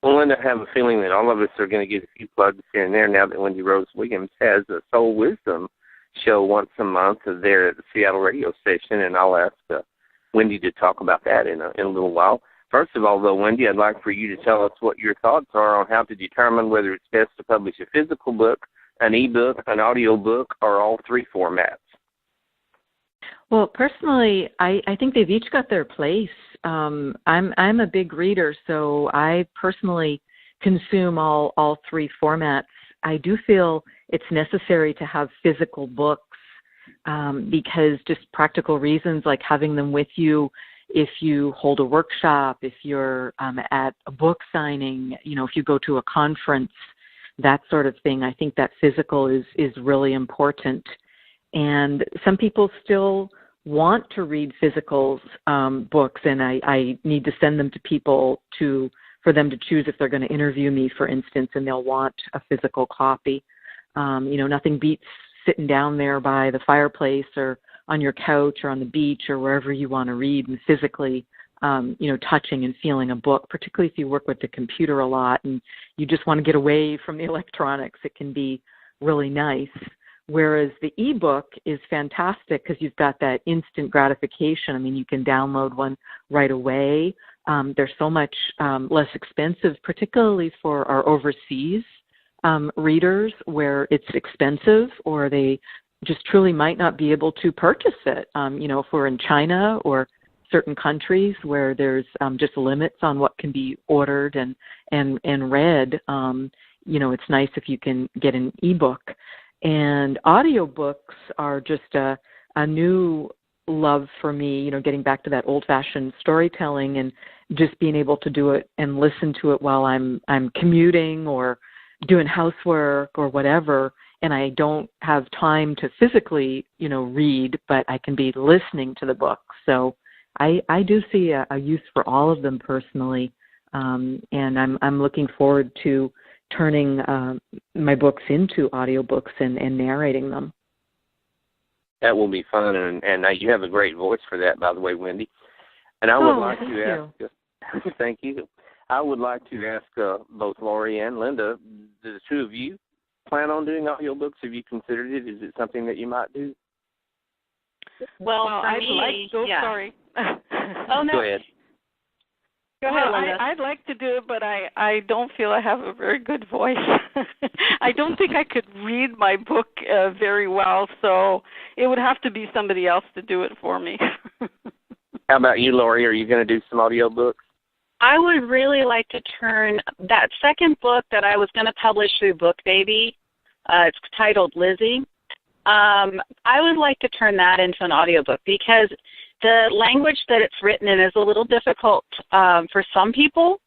Well, Linda, I have a feeling that all of us are going to get a few plugs here and there now that Wendy Rose Williams has a Soul Wisdom show once a month there at the Seattle radio station, and I'll ask Wendy to talk about that in a little while. First of all, though, Wendy, I'd like for you to tell us what your thoughts are on how to determine whether it's best to publish a physical book, an e-book, an audio book, or all three formats. Well, personally, I think they've each got their place. I'm a big reader, so I personally consume all three formats. I do feel it's necessary to have physical books because just practical reasons like having them with you if you hold a workshop, if you're at a book signing, if you go to a conference, that sort of thing. I think that physical is really important. And some people still want to read physical books, and I need to send them to people for them to choose if they're going to interview me, for instance, and they'll want a physical copy. Nothing beats sitting down there by the fireplace or on your couch or on the beach or wherever you want to read and physically, touching and feeling a book, particularly if you work with the computer a lot and you just want to get away from the electronics. It can be really nice. Whereas the ebook is fantastic because you've got that instant gratification. I mean, you can download one right away. They're so much less expensive, particularly for our overseas readers where it's expensive or they just truly might not be able to purchase it. If we're in China or certain countries where there's just limits on what can be ordered and read, it's nice if you can get an ebook. And audiobooks are just a new love for me, getting back to that old-fashioned storytelling and just being able to do it and listen to it while I'm commuting or doing housework or whatever, and I don't have time to physically, read, but I can be listening to the book. So I do see a use for all of them personally, and I'm looking forward to turning my books into audiobooks and narrating them. That will be fun, and you have a great voice for that, by the way, Wendy. And I would like to ask, thank you. I would like to ask both Lori and Linda, the two of you plan on doing audiobooks? Have you considered it? Is it something that you might do? Well, sorry. Oh, no. Go ahead. Go ahead, Linda. I'd like to do it, but I don't feel I have a very good voice. I don't think I could read my book very well, so it would have to be somebody else to do it for me. How about you, Lori? Are you going to do some audiobooks? I would really like to turn that second book that I was going to publish through BookBaby. It's titled Lizzie. I would like to turn that into an audiobook because the language that it's written in is a little difficult for some people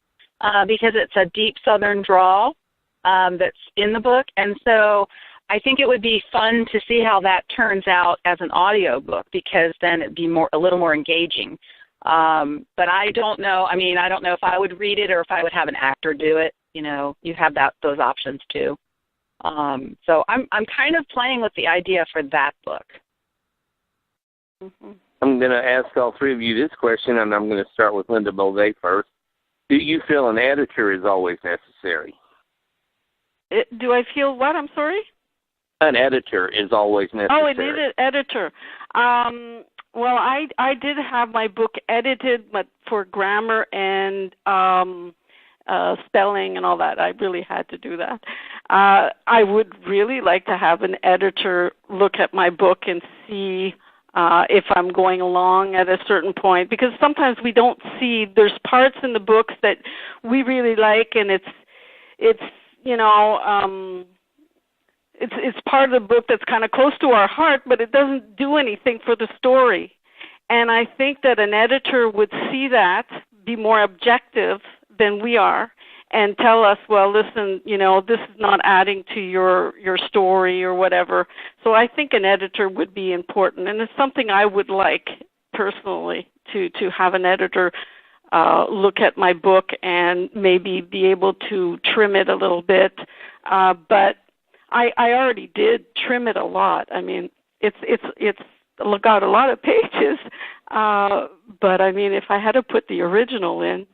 because it's a deep Southern drawl that's in the book. And so I think it would be fun to see how that turns out as an audiobook because then it'd be a little more engaging. But I don't know. I mean, I don't know if I would read it or if I would have an actor do it. You have those options too. So I'm kind of playing with the idea for that book. Mm-hmm. I'm going to ask all three of you this question, and I'm going to start with Linda Beauvais first. Do you feel an editor is always necessary? Do I feel what? I'm sorry? An editor is always necessary. Oh, an editor. Well, I did have my book edited, but for grammar and spelling and all that, I really had to do that. I would really like to have an editor look at my book and see if I'm going along at a certain point, because sometimes we don't see, there's parts in the books that we really like, and it's part of the book that's kind of close to our heart, but it doesn't do anything for the story. And I think that an editor would see that, be more objective than we are, and tell us, well, listen, this is not adding to your story or whatever. So I think an editor would be important, and it's something I would like personally to have an editor look at my book and maybe be able to trim it a little bit. But I already did trim it a lot. I mean, it's got a lot of pages, but I mean, if I had to put the original in,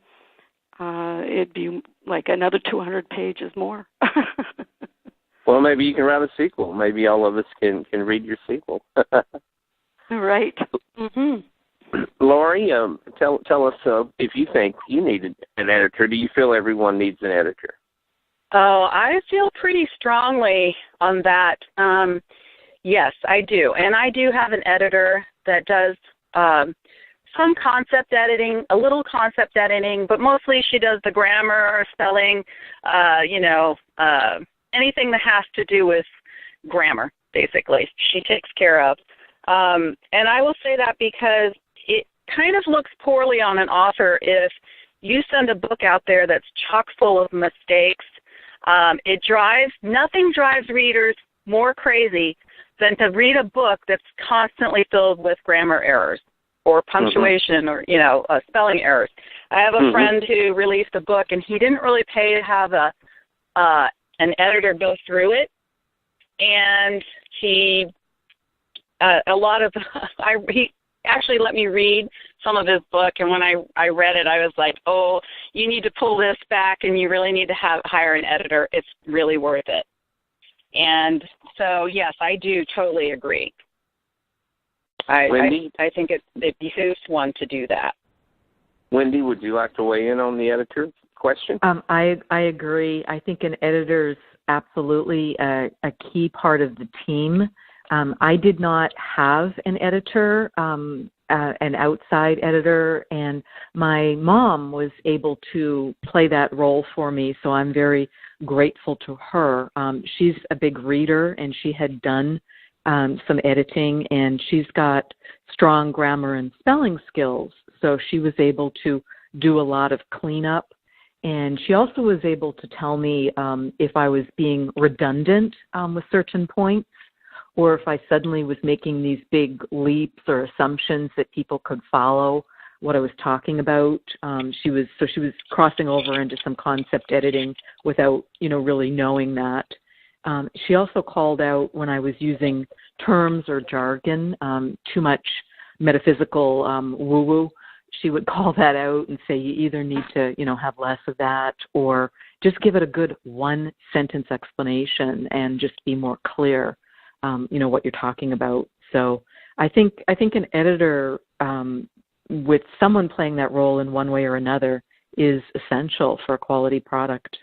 it'd be like another 200 pages more. Well, maybe you can write a sequel. Maybe all of us can read your sequel. Right. Mm-hmm. Lori, tell us if you think you need an editor. Do you feel everyone needs an editor? Oh, I feel pretty strongly on that. Yes, I do. And I do have an editor that does some concept editing, a little concept editing, but mostly she does the grammar, spelling, anything that has to do with grammar, basically, she takes care of. And I will say that because it kind of looks poorly on an author if you send a book out there that's chock full of mistakes. Nothing drives readers more crazy than to read a book that's constantly filled with grammar errors or punctuation or, spelling errors. I have a friend who released a book, and he didn't really pay to have an editor go through it, and he actually let me read some of his book, and when I read it, I was like, oh, you need to pull this back, and you really need to hire an editor. It's really worth it. And so, yes, I do totally agree. I think it behooves one to do that. Wendy, would you like to weigh in on the editor question? I agree. I think an editor is absolutely a key part of the team. I did not have an editor, an outside editor, and my mom was able to play that role for me, so I'm very grateful to her. She's a big reader, and she had done some editing, and she's got strong grammar and spelling skills, so she was able to do a lot of cleanup. And she also was able to tell me if I was being redundant with certain points, or if I suddenly was making these big leaps or assumptions that people could follow what I was talking about. She was crossing over into some concept editing without, really knowing that. She also called out when I was using terms or jargon, too much metaphysical woo-woo. She would call that out and say you either need to, have less of that, or just give it a good one-sentence explanation and just be more clear, what you're talking about. So I think an editor with someone playing that role in one way or another is essential for a quality product.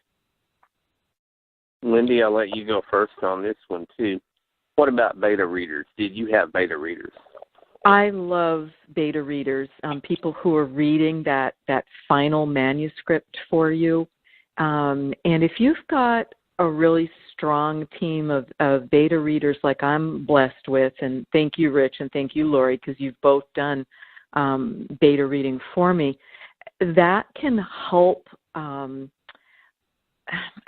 Lindy, I'll let you go first on this one, too. What about beta readers? Did you have beta readers? I love beta readers, people who are reading that final manuscript for you. And if you've got a really strong team of beta readers like I'm blessed with, and thank you, Rich, and thank you, Lori, because you've both done beta reading for me, that can help, I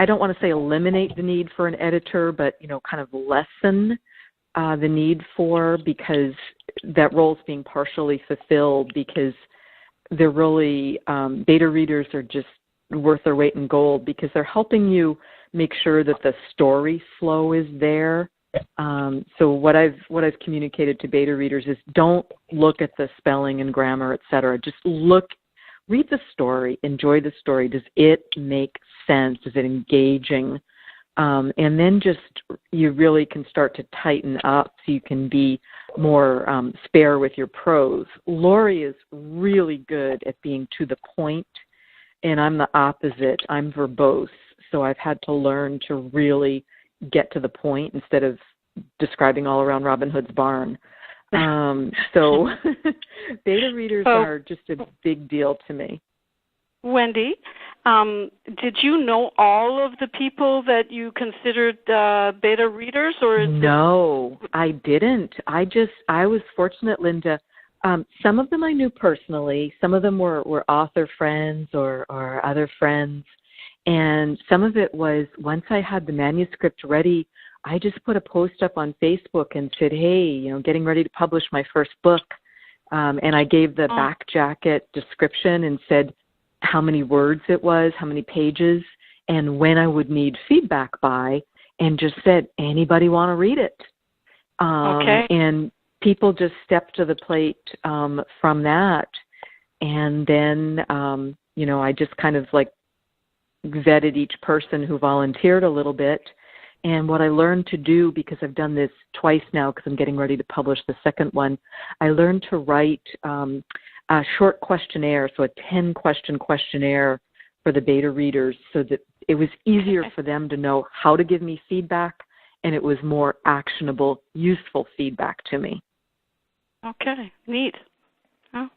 don't want to say eliminate the need for an editor, but, kind of lessen the need for, because that role's being partially fulfilled, because they're really, beta readers are just worth their weight in gold, because they're helping you make sure that the story flow is there. So what I've communicated to beta readers is don't look at the spelling and grammar, et cetera. Just read the story, enjoy the story. Does it make sense? Is it engaging? And then you really can start to tighten up so you can be more spare with your prose. Lori is really good at being to the point, and I'm the opposite. I'm verbose, so I've had to learn to really get to the point instead of describing all around Robin Hood's barn. So beta readers are just a big deal to me. Wendy, did you know all of the people that you considered beta readers, or no? I didn't. I was fortunate, Linda. Some of them I knew personally. Some of them were author friends or other friends, and some of it was once I had the manuscript ready, I just put a post up on Facebook and said, "Hey, getting ready to publish my first book," and I gave the back jacket description and said how many words it was, how many pages, and when I would need feedback by, and just said, anybody want to read it? Okay. And people just stepped to the plate from that. And then, I just kind of vetted each person who volunteered a little bit. And what I learned to do, because I've done this twice now because I'm getting ready to publish the second one, I learned to write a short questionnaire, so a 10-question questionnaire for the beta readers so that it was easier for them to know how to give me feedback, and it was more actionable, useful feedback to me. Okay, neat. Oh.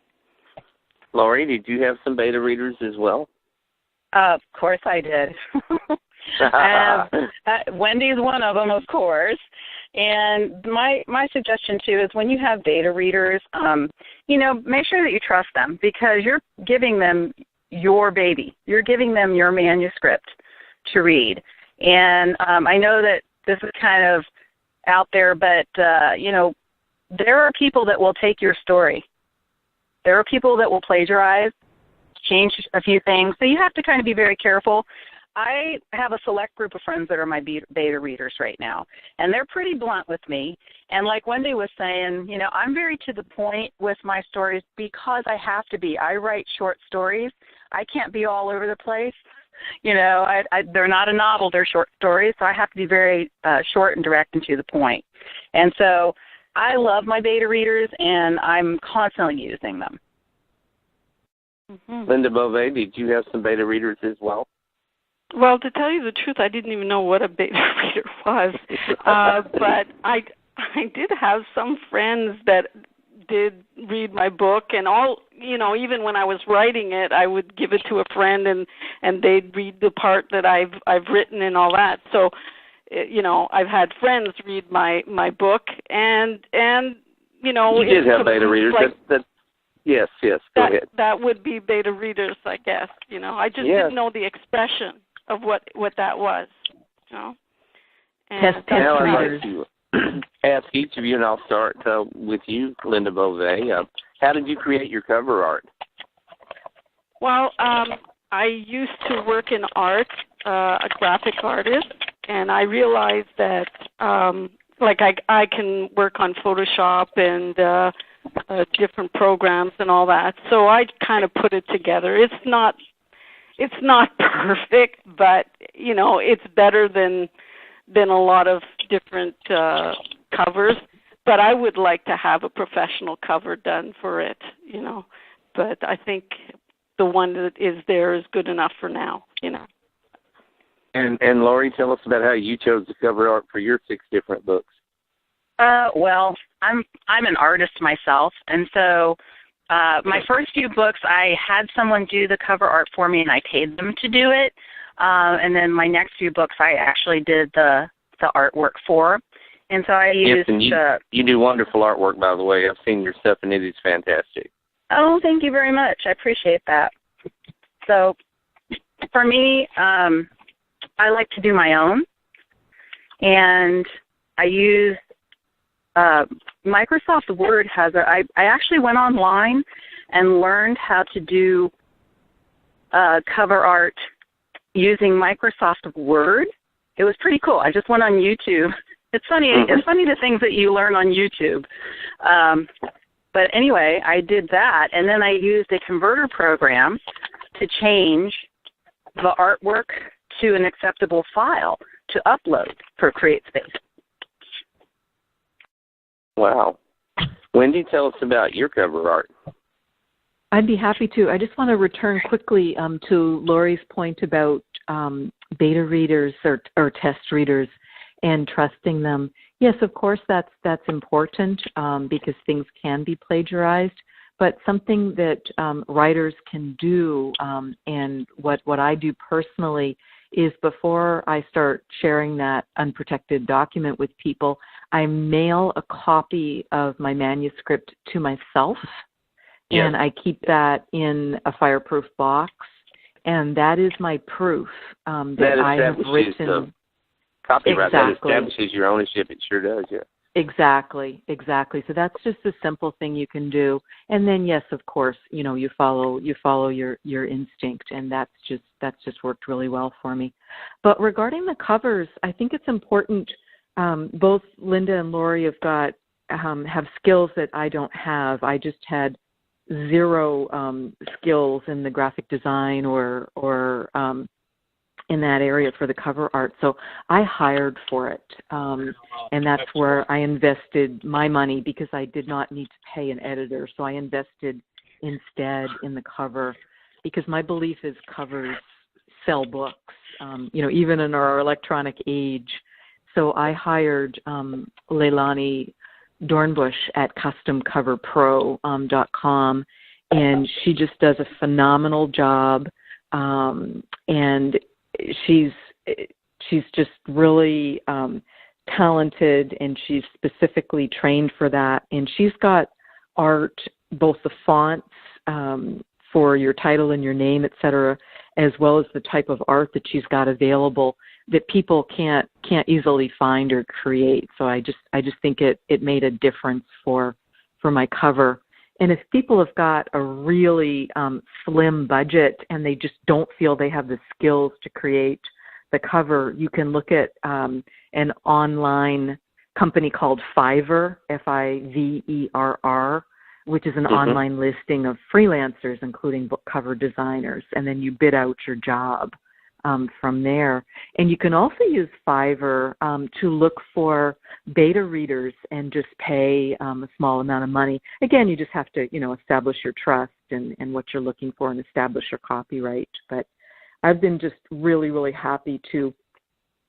Lori, did you have some beta readers as well? Of course I did. Wendy's one of them, of course. And my suggestion, too, is when you have beta readers, make sure that you trust them, because you're giving them your baby. You're giving them your manuscript to read. And I know that this is kind of out there, but, there are people that will take your story. There are people that will plagiarize, change a few things. So you have to kind of be very careful. I have a select group of friends that are my beta readers right now, and they're pretty blunt with me. And like Wendy was saying, I'm very to the point with my stories because I have to be. I write short stories. I can't be all over the place. They're not a novel. They're short stories, so I have to be very short and direct and to the point. And so I love my beta readers, and I'm constantly using them. Mm-hmm. Linda Bove, did you have some beta readers as well? Well, to tell you the truth, I didn't even know what a beta reader was. But I did have some friends that did read my book, and even when I was writing it, I would give it to a friend, and they'd read the part that I've written and all that. So, I've had friends read my book, and you did have beta readers. Like, yes. Go ahead. That would be beta readers, I guess. I just didn't know the expression of what that was. And Test now readers. I'd like to ask each of you, and I'll start with you, Linda Bove. How did you create your cover art? Well, I used to work in art, a graphic artist, and I realized that I can work on Photoshop and different programs and all that. So I kind of put it together. It's not perfect, but it's better than a lot of different covers. But I would like to have a professional cover done for it, But I think the one that is there is good enough for now, And Lori, tell us about how you chose the cover art for your 6 different books. Well, I'm an artist myself, and so my first few books, I had someone do the cover art for me, and I paid them to do it. And then my next few books, I actually did the artwork for. And so I used... Yes, and you do wonderful artwork, by the way. I've seen your stuff, and it is fantastic. Oh, thank you very much. I appreciate that. So for me, I like to do my own, and I use Microsoft Word has I actually went online and learned how to do cover art using Microsoft Word. It was pretty cool. I just went on YouTube. It's funny. Mm-hmm. It's funny the things that you learn on YouTube. But anyway, I did that, and then I used a converter program to change the artwork to an acceptable file to upload for CreateSpace. Wow. Wendy, tell us about your cover art. I'd be happy to. I just want to return quickly to Lori's point about beta readers or test readers and trusting them. Yes, of course, that's important because things can be plagiarized. But something that writers can do, and what I do personally, is before I start sharing that unprotected document with people, I mail a copy of my manuscript to myself, and I keep that in a fireproof box, and that is my proof that I have written. Copyright. Exactly. That establishes your ownership. It sure does, yeah. Exactly. So that's just a simple thing you can do. And then, yes, of course, you follow your instinct, and that's just worked really well for me. But regarding the covers, I think it's important. Both Linda and Lori have skills that I don't have. I just had zero skills in the graphic design or in that area for the cover art. So I hired for it, and that's where I invested my money because I did not need to pay an editor. So I invested instead in the cover because my belief is covers sell books, even in our electronic age. So I hired Leilani Dornbush at customcoverpro.com, and she just does a phenomenal job, and she's just really talented, and she's specifically trained for that. And she's got art, both the fonts for your title and your name, et cetera, as well as the type of art that she's got available that people can't easily find or create. So I just think it made a difference for my cover. And if people have got a really slim budget and they just don't feel they have the skills to create the cover, you can look at an online company called Fiverr, Fiverr, which is an online listing of freelancers, including book cover designers, and then you bid out your job from there. And you can also use Fiverr to look for beta readers and just pay a small amount of money. Again, you just have to, establish your trust and what you're looking for and establish your copyright. But I've been just really, really happy to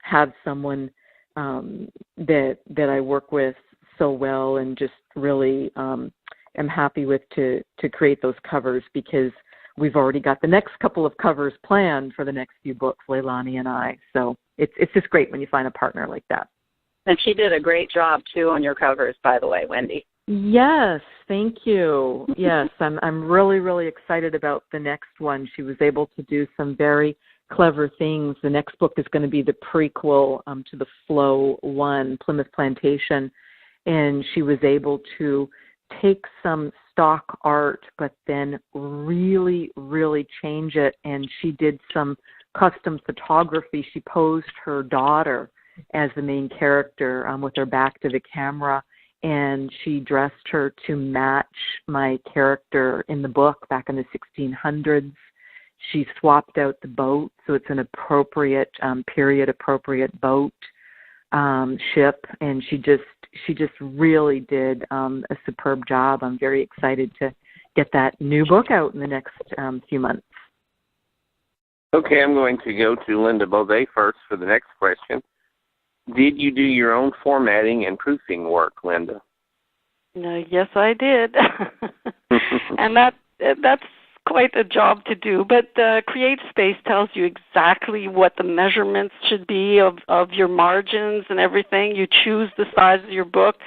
have someone that I work with so well, and just really am happy with to create those covers, because we've already got the next couple of covers planned for the next few books, Leilani and I. So it's just great when you find a partner like that. And she did a great job, too, on your covers, by the way, Wendy. Yes, thank you. Yes, I'm really, really excited about the next one. She was able to do some very clever things. The next book is going to be the prequel to the Flow One, Plymouth Plantation. And she was able to take some stock art, but then really, really change it. And she did some custom photography. She posed her daughter as the main character with her back to the camera, and she dressed her to match my character in the book back in the 1600s. She swapped out the boat, so it's an appropriate, period-appropriate boat ship, and she just really did a superb job. I'm very excited to get that new book out in the next few months. Okay, I'm going to go to Linda Beauvais first for the next question. Did you do your own formatting and proofing work, Linda? Yes, I did. And that's quite a job to do. But Create Space tells you exactly what the measurements should be of your margins and everything. You choose the size of your book.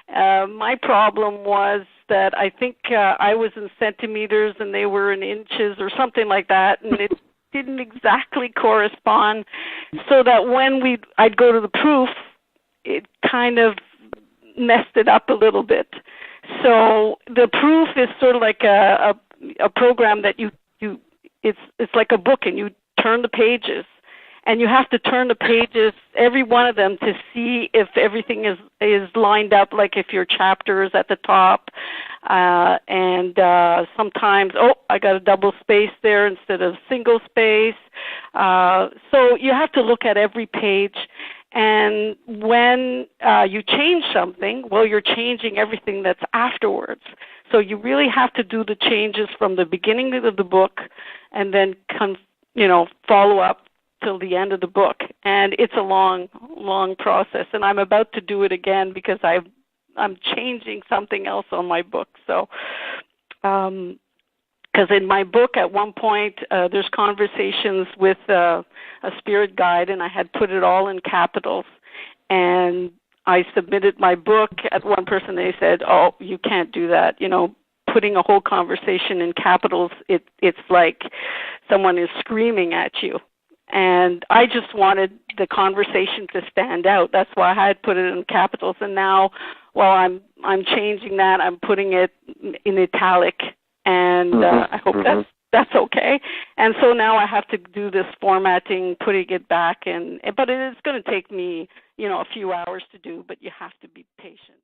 My problem was that I think I was in centimeters and they were in inches or something like that, and it didn't exactly correspond, so that when I'd go to the proof, it kind of messed it up a little bit. So the proof is sort of like a program that it's like a book, and you turn the pages, and you have to turn the pages, every one of them, to see if everything is lined up, like if your chapter is at the top, and sometimes, I got a double space there instead of single space. So you have to look at every page, and when you change something, well, you're changing everything that's afterwards. So you really have to do the changes from the beginning of the book and then follow up till the end of the book. And it's a long, long process. And I'm about to do it again because I'm changing something else on my book. So, because in my book at one point there's conversations with a spirit guide, and I had put it all in capitals. And I submitted my book at one person. They said, "Oh, you can't do that. Putting a whole conversation in capitals, it's like someone is screaming at you." And I just wanted the conversation to stand out. That's why I had put it in capitals. And now, while I'm changing that, I'm putting it in italic. And I hope that's okay. And so now I have to do this formatting, putting it back, but it is going to take me, a few hours to do. But you have to be patient.